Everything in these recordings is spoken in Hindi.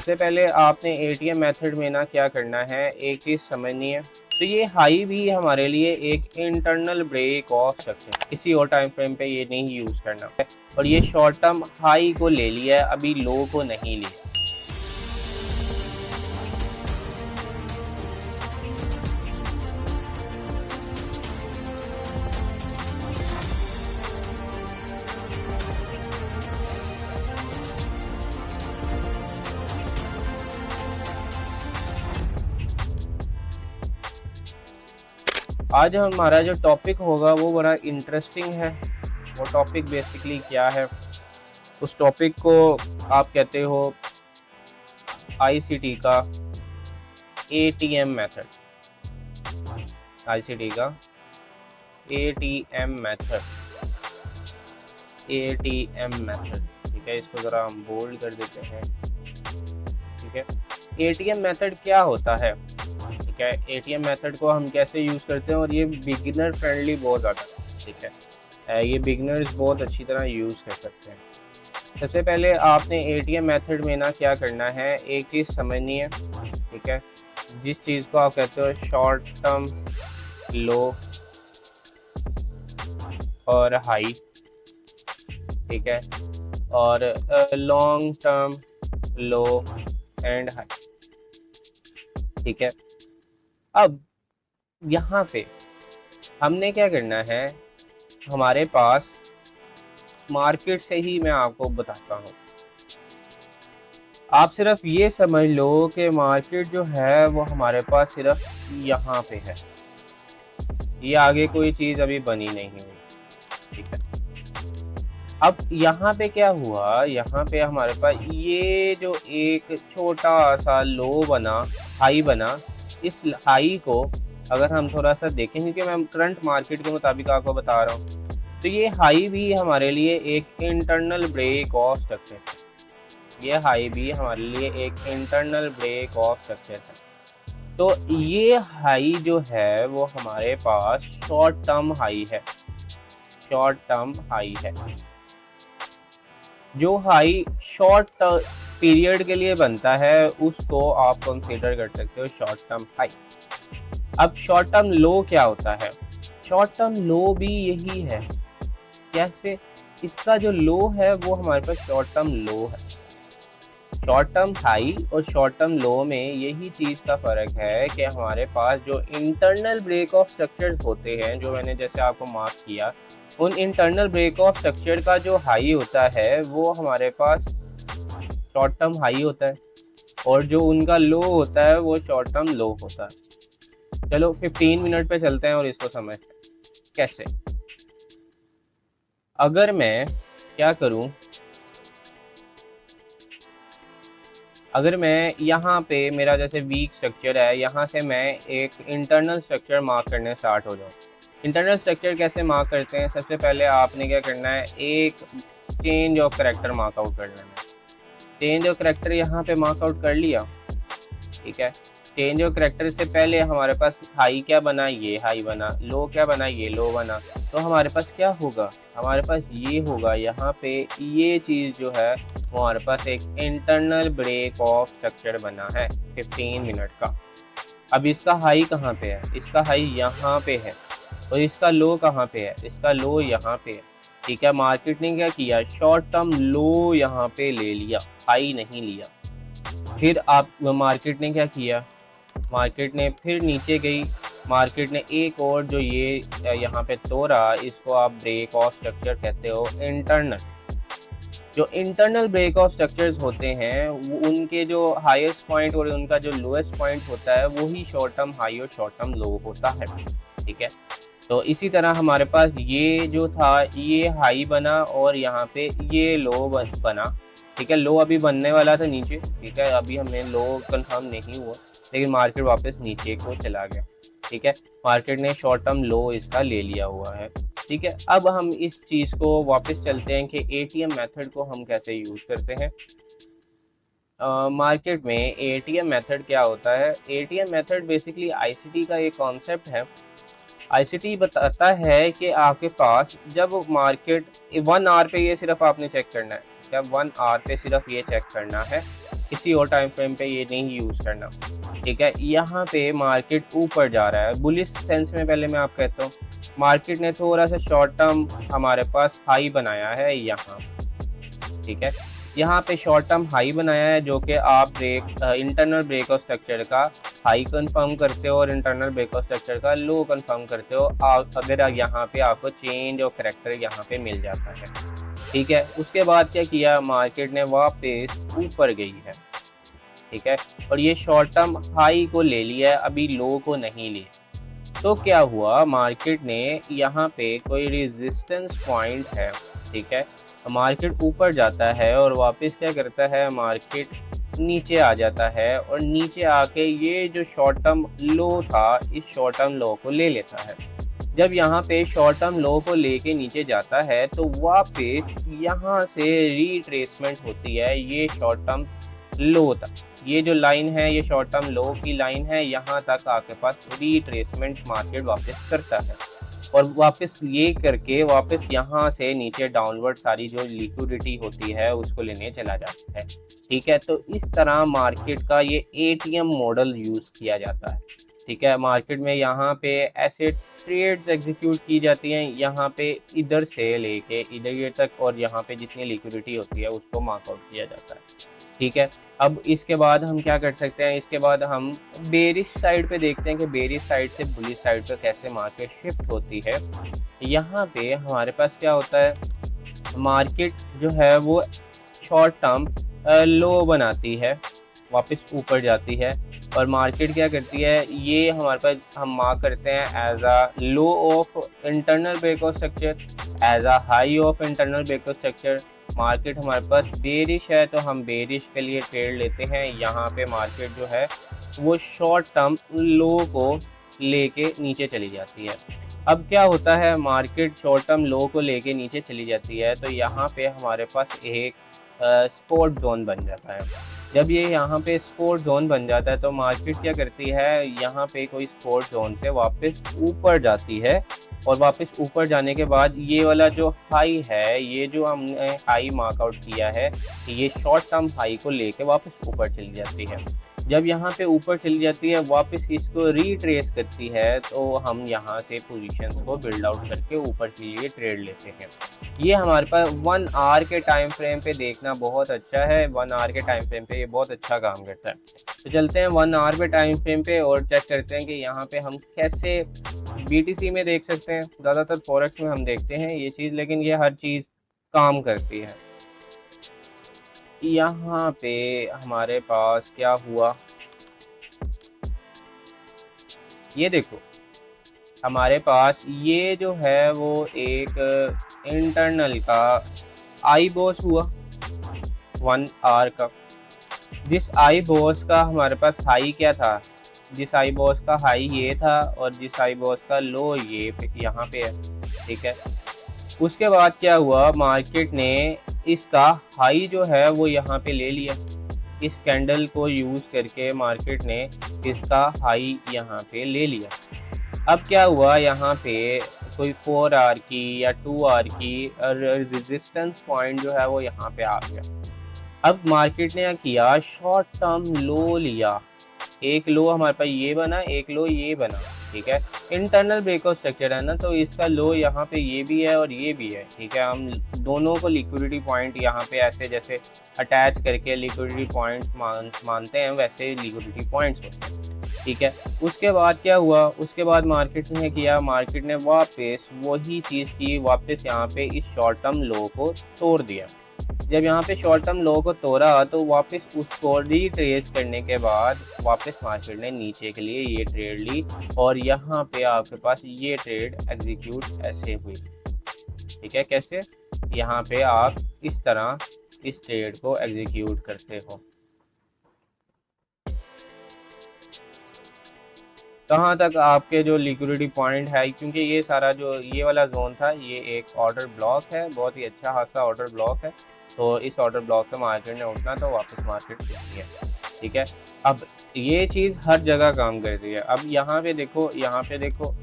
सबसे पहले आपने एटीएम मेथड में ना क्या करना है, एक चीज़ समझनी है। तो ये हाई भी हमारे लिए एक इंटरनल ब्रेक ऑफ स्ट्रक्चर, किसी और टाइम फ्रेम पे ये नहीं यूज़ करना है। और ये शॉर्ट टर्म हाई को ले लिया है, अभी लो को नहीं लिया। आज हमारा जो टॉपिक होगा वो बड़ा इंटरेस्टिंग है। वो टॉपिक बेसिकली क्या है, उस टॉपिक को आप कहते हो आईसीटी का एटीएम मेथड। आईसीटी का एटीएम मेथड, एटीएम मेथड, ठीक है। इसको ज़रा हम बोल्ड कर देते हैं, ठीक है। एटीएम मेथड क्या होता है, ठीक है। एटीएम मेथड को हम कैसे यूज़ करते हैं, और ये बिगिनर फ्रेंडली बहुत ज़्यादा है, ठीक है। ये बिगिनर्स बहुत अच्छी तरह यूज़ कर सकते हैं। सबसे पहले आपने एटीएम मेथड में ना क्या करना है, एक चीज़ समझनी है, ठीक है। जिस चीज़ को आप कहते हो शॉर्ट टर्म लो और हाई, ठीक है, और long term low and high, ठीक है। अब यहाँ पे हमने क्या करना है, हमारे पास मार्केट से ही मैं आपको बताता हूँ। आप सिर्फ ये समझ लो कि मार्केट जो है वो हमारे पास सिर्फ यहाँ पे है, ये आगे कोई चीज़ अभी बनी नहीं हुई, ठीक है। अब यहाँ पे क्या हुआ, यहाँ पे हमारे पास ये जो एक छोटा सा लो बना, हाई बना, इस हाई को अगर हम थोड़ा सा देखें, क्योंकि मैं करंट मार्केट के मुताबिक आपको बता रहा हूँ, तो ये हाई भी हमारे लिए एक इंटरनल ब्रेक ऑफ स्ट्रक्चर है। ये हाई भी हमारे लिए एक इंटरनल ब्रेक ऑफ स्ट्रक्चर है। तो ये हाई जो है वो हमारे पास शॉर्ट टर्म हाई है, शॉर्ट टर्म हाई है। जो हाई शॉर्ट पीरियड के लिए बनता है उसको आप कंसीडर कर सकते हो शॉर्ट टर्म हाई। अब शॉर्ट टर्म लो क्या होता है, शॉर्ट टर्म लो भी यही है। कैसे, इसका जो लो है वो हमारे पास शॉर्ट टर्म लो है। शॉर्ट टर्म हाई और शॉर्ट टर्म लो में यही चीज़ का फ़र्क है कि हमारे पास जो इंटरनल ब्रेक ऑफ स्ट्रक्चर्स होते हैं, जो मैंने जैसे आपको मार्क किया, उन इंटरनल ब्रेक ऑफ स्ट्रक्चर का जो हाई होता है वो हमारे पास शॉर्ट टर्म हाई होता है, और जो उनका लो होता है वो शॉर्ट टर्म लो होता है। चलो 15 मिनट पे चलते हैं और इसको समझते हैं कैसे। अगर मैं क्या करूं, अगर मैं यहाँ पे मेरा जैसे वीक स्ट्रक्चर है, यहाँ से मैं एक इंटरनल स्ट्रक्चर मार्क करने स्टार्ट हो जाऊँ। इंटरनल स्ट्रक्चर कैसे मार्क करते हैं, सबसे पहले आपने क्या करना है, एक change of character mark out कर लेना है। चेंज ऑफ करैक्टर यहाँ पे मार्क आउट कर लिया, ठीक है। चेंज ऑफ करैक्टर से पहले हमारे पास हाई क्या बना, ये हाई बना, लो क्या बना, ये लो बना। तो हमारे पास क्या होगा, हमारे पास ये होगा, यहाँ पे ये चीज़ जो है वो हमारे पास एक इंटरनल ब्रेक ऑफ स्ट्रक्चर बना है 15 मिनट का। अब इसका हाई कहाँ पे है, इसका हाई यहाँ पे है, और इसका लो कहाँ पे है, इसका लो यहाँ पे है, ठीक है। मार्केट ने क्या किया, शॉर्ट टर्म लो यहाँ पे ले लिया, हाई नहीं लिया। फिर आप मार्केट ने क्या किया, मार्केट ने फिर नीचे गई, मार्केट ने एक और जो ये यहाँ पे तोड़ा, इसको आप ब्रेक ऑफ स्ट्रक्चर कहते हो इंटरनल। जो इंटरनल ब्रेक ऑफ स्ट्रक्चर्स होते हैं उनके जो हाईएस्ट पॉइंट और उनका जो लोएस्ट पॉइंट होता है वही शॉर्ट टर्म हाई और शॉर्ट टर्म लो होता है, ठीक है। तो इसी तरह हमारे पास ये जो था, ये हाई बना और यहाँ पे ये लो बना, ठीक है। लो अभी बनने वाला था नीचे, ठीक है, अभी हमें लो कंफर्म नहीं हुआ, लेकिन मार्केट वापस नीचे को चला गया, ठीक है। मार्केट ने शॉर्ट टर्म लो इसका ले लिया हुआ है, ठीक है। अब हम इस चीज़ को वापस चलते हैं कि एटीएम मेथड को हम कैसे यूज़ करते हैं। मार्केट में एटीएम मेथड क्या होता है, एटीएम मेथड बेसिकली आईसीटी का एक कॉन्सेप्ट है। आईसीटी बताता है कि आपके पास जब मार्केट 1 आवर पे, ये सिर्फ आपने चेक करना है, जब 1 आवर पे सिर्फ ये चेक करना है किसी और टाइम फ्रेम पे ये नहीं यूज़ करना। ठीक है, यहाँ पे मार्केट ऊपर जा रहा है बुलिश सेंस में। पहले मैं आपको कहता हूँ, मार्केट ने थोड़ा सा शॉर्ट टर्म हमारे पास हाई बनाया है यहाँ। ठीक है, यहाँ पे शॉर्ट टर्म हाई बनाया है, जो कि आप इंटरनल ब्रेक ऑफ स्ट्रक्चर का हाई कंफर्म करते हो और इंटरनल ब्रेक ऑफ स्ट्रक्चर का लो कंफर्म करते हो आप, अगर यहाँ पे आपको चेंज और करेक्टर यहाँ पे मिल जाता है। ठीक है, उसके बाद क्या किया, मार्केट ने वापस ऊपर गई है। ठीक है, और ये शॉर्ट टर्म हाई को ले लिया है, अभी लो को नहीं लिया। तो क्या हुआ, मार्केट ने यहाँ पे कोई रेजिस्टेंस पॉइंट है। ठीक है, मार्केट ऊपर जाता है और वापस क्या करता है, मार्केट नीचे आ जाता है और नीचे आके ये जो शॉर्ट टर्म लो था, इस शॉर्ट टर्म लो को ले लेता है। जब यहाँ पे शॉर्ट टर्म लो को लेके नीचे जाता है तो वापस यहाँ से रिट्रेसमेंट होती है ये शॉर्ट टर्म लो तक। ये जो लाइन है ये शॉर्ट टर्म लो की लाइन है, यहाँ तक आपके पास रिट्रेसमेंट मार्केट वापस करता है और वापस ये करके वापस यहाँ से नीचे डाउनवर्ड सारी जो लिक्विडिटी होती है उसको लेने चला जाता है। ठीक है, तो इस तरह मार्केट का ये एटीएम मॉडल यूज़ किया जाता है। ठीक है, मार्केट में यहाँ पे ऐसे ट्रेड्स एग्जीक्यूट की जाती हैं, यहाँ पे इधर से लेके इधर तक, और यहाँ पे जितनी लिक्विडिटी होती है उसको मार्कआउट किया जाता है। ठीक है, अब इसके बाद हम क्या कर सकते हैं, इसके बाद हम बेरिश साइड पे देखते हैं कि बेरिश साइड से बुलिश साइड पे कैसे मार्केट शिफ्ट होती है। यहाँ पे हमारे पास क्या होता है, मार्केट जो है वो शॉर्ट टर्म लो बनाती है, वापस ऊपर जाती है और मार्केट क्या करती है, ये हमारे पास हम मार्क करते हैं as a low of internal break of structure, as a high of internal break of structure. Market हमारे पास बेरिश है तो हम बेरिश के लिए ट्रेड लेते हैं। यहाँ पे मार्केट जो है वो शॉर्ट टर्म लो को लेके नीचे चली जाती है। अब क्या होता है, मार्केट शॉर्ट टर्म लो को लेके नीचे चली जाती है तो यहाँ पे हमारे पास एक सपोर्ट जोन बन जाता है। जब ये यहाँ पे सपोर्ट जोन बन जाता है तो मार्केट क्या करती है, यहाँ पे कोई सपोर्ट जोन से वापस ऊपर जाती है और वापस ऊपर जाने के बाद ये वाला जो हाई है, ये जो हमने हाई मार्कआउट किया है, ये शॉर्ट टर्म हाई को लेके वापस ऊपर चली जाती है। जब यहाँ पे ऊपर चली जाती है वापस इसको रीट्रेस करती है तो हम यहाँ से पोजीशंस को बिल्ड आउट करके ऊपर के लिए ट्रेड लेते हैं। ये हमारे पास 1 आवर के टाइम फ्रेम पे देखना बहुत अच्छा है। 1 आवर के टाइम फ्रेम पे ये बहुत अच्छा काम करता है। तो चलते हैं 1 आवर के टाइम फ्रेम पे और चेक करते हैं कि यहाँ पे हम कैसे BTC में देख सकते हैं। ज़्यादातर फॉरेक्स में हम देखते हैं ये चीज़, लेकिन ये हर चीज़ काम करती है। यहाँ पे हमारे पास क्या हुआ, ये देखो हमारे पास ये जो है वो एक इंटरनल का आई बॉस हुआ 1 आवर का। जिस आई बॉस का हमारे पास हाई क्या था, जिस आई बॉस का हाई ये था और जिस आई बॉस का लो ये यहाँ पे है। ठीक है, उसके बाद क्या हुआ, मार्केट ने इसका हाई जो है वो यहाँ पे ले लिया। इस कैंडल को यूज़ करके मार्केट ने इसका हाई यहाँ पे ले लिया। अब क्या हुआ, यहाँ पे कोई 4 आवर की या 2 आवर की रेजिस्टेंस पॉइंट जो है वो यहाँ पे आ गया। अब मार्केट ने क्या किया, शॉर्ट टर्म लो लिया। एक लो हमारे पास ये बना, एक लो ये बना। ठीक है, इंटरनल ब्रेक ऑफ स्ट्रक्चर है ना, तो इसका लो यहाँ पे ये भी है और ये भी है। ठीक है, हम दोनों को लिक्विडिटी पॉइंट यहाँ पे ऐसे जैसे अटैच करके लिक्विडिटी पॉइंट मानते हैं, वैसे लिक्विडिटी पॉइंट्स होते हैं। ठीक है, उसके बाद क्या हुआ, उसके बाद मार्केट ने किया, मार्केट ने वापस वही चीज़ की, वापस यहाँ पे इस शॉर्ट टर्म लो को तोड़ दिया। जब यहाँ पे शॉर्ट टर्म लो को तोड़ा तो वापस उसको रिट्रेस करने के बाद वापस मार्केट ने नीचे के लिए ये ट्रेड ली और यहाँ पे आपके पास ये ट्रेड एग्जीक्यूट ऐसे हुई। ठीक है, कैसे, यहाँ पे आप इस तरह इस ट्रेड को एग्जीक्यूट करते हो। कहाँ तक आपके जो लिक्विडिटी पॉइंट है, क्योंकि ये सारा जो ये वाला जोन था ये एक ऑर्डर ब्लॉक है, बहुत ही अच्छा खासा ऑर्डर ब्लॉक है। तो इस ऑर्डर ब्लॉक से मार्केट ने उठना तो वापस मार्केट उठती है। ठीक है, अब ये चीज़ हर जगह काम करती है। अब यहाँ पे देखो, यहाँ पे देखो,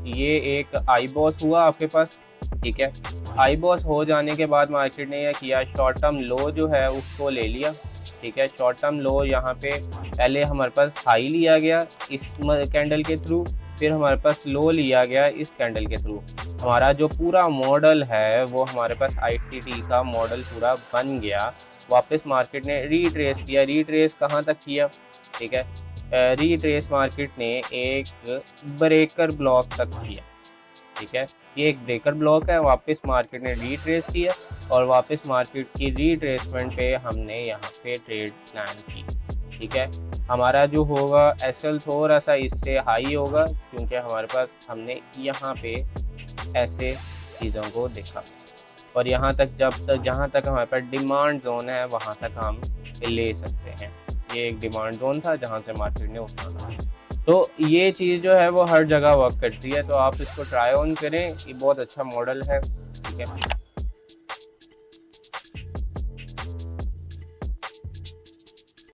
ये एक आई बॉस हुआ आपके पास। ठीक है, आई बॉस हो जाने के बाद मार्केट ने यह किया, शॉर्ट टर्म लो जो है उसको ले लिया ठीक है। शॉर्ट टर्म लो यहाँ पे पहले हमारे पास हाई लिया गया इस कैंडल के थ्रू, फिर हमारे पास लो लिया गया इस कैंडल के थ्रू। हमारा जो पूरा मॉडल है वो हमारे पास ICT का मॉडल पूरा बन गया। वापस मार्केट ने रीट्रेस किया, रीट्रेस कहाँ तक किया, ठीक है, रीट्रेस मार्केट ने एक ब्रेकर ब्लॉक तक किया, ठीक है। ये एक ब्रेकर ब्लॉक है, वापस मार्केट ने रीट्रेस किया और वापस मार्केट की रीट्रेसमेंट पे हमने यहाँ पे ट्रेड प्लान की, ठीक है। हमारा जो होगा SL थोड़ा सा इससे हाई होगा क्योंकि हमारे पास हमने यहाँ पे ऐसे चीज़ों को देखा और यहाँ तक जहाँ तक हमारे पास डिमांड जोन है वहाँ तक हम ले सकते हैं। ये एक डिमांड जोन था जहाँ से मार्केट ने उठाना। तो ये चीज़ जो है वो हर जगह वर्क करती है, तो आप इसको ट्राई ऑन करें, ये बहुत अच्छा मॉडल है, ठीक है।